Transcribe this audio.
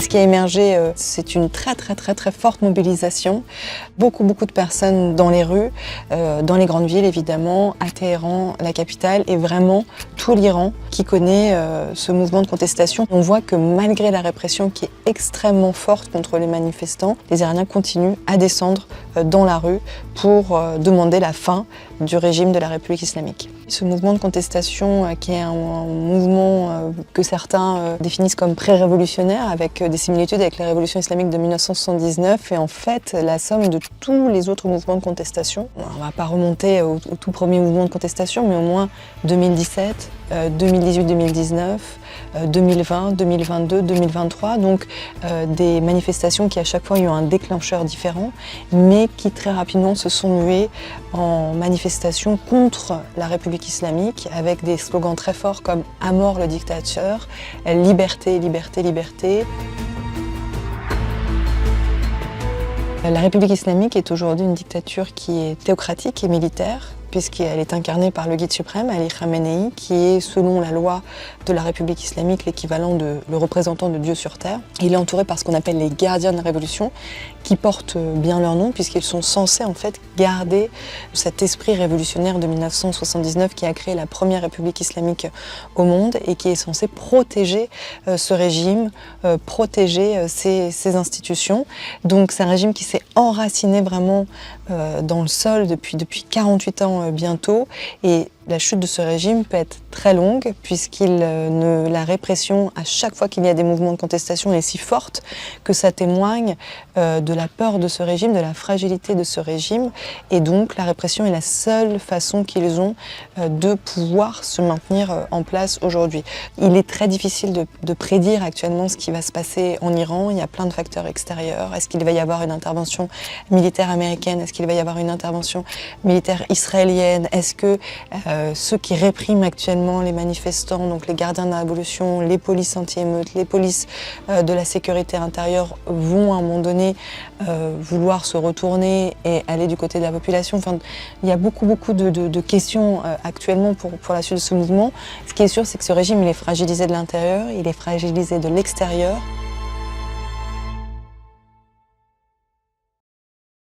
Ce qui a émergé, c'est une très forte mobilisation. Beaucoup de personnes dans les rues, dans les grandes villes évidemment, à Téhéran, la capitale, et vraiment tout l'Iran qui connaît ce mouvement de contestation. On voit que malgré la répression qui est extrêmement forte contre les manifestants, les Iraniens continuent à descendre dans la rue pour demander la fin du régime de la République islamique. Ce mouvement de contestation, qui est un mouvement que certains définissent comme pré-révolutionnaire, avec des similitudes avec la révolution islamique de 1979, est en fait la somme de tous les autres mouvements de contestation. On ne va pas remonter au tout premier mouvement de contestation, mais au moins 2017, 2018-2019, 2020, 2022, 2023, donc des manifestations qui à chaque fois ont eu un déclencheur différent, mais qui très rapidement se sont muées en manifestations contre la République islamique, avec des slogans très forts comme « À mort le dictateur »,« Liberté, liberté, liberté ». La République islamique est aujourd'hui une dictature qui est théocratique et militaire, puisqu'elle est incarnée par le guide suprême, Ali Khamenei, qui est, selon la loi de la République islamique, l'équivalent de le représentant de Dieu sur terre. Il est entouré par ce qu'on appelle les gardiens de la révolution, qui portent bien leur nom, puisqu'ils sont censés en fait garder cet esprit révolutionnaire de 1979 qui a créé la première République islamique au monde et qui est censé protéger ce régime, protéger ces institutions. Donc c'est un régime qui s'est enraciné vraiment dans le sol depuis 48 ans bientôt, et la chute de ce régime peut être très longue, la répression à chaque fois qu'il y a des mouvements de contestation est si forte que ça témoigne de la peur de ce régime, de la fragilité de ce régime, et donc la répression est la seule façon qu'ils ont de pouvoir se maintenir en place aujourd'hui. Il est très difficile de prédire actuellement ce qui va se passer en Iran. Il y a plein de facteurs extérieurs. Est-ce qu'il va y avoir une intervention militaire américaine? Est-ce qu'il va y avoir une intervention militaire israélienne? Est-ce que ceux qui répriment actuellement les manifestants, donc les gardiens de la révolution, les polices anti-émeutes, les polices de la sécurité intérieure, vont à un moment donné vouloir se retourner et aller du côté de la population? Enfin, il y a beaucoup de questions actuellement pour la suite de ce mouvement. Ce qui est sûr, c'est que ce régime, il est fragilisé de l'intérieur, il est fragilisé de l'extérieur.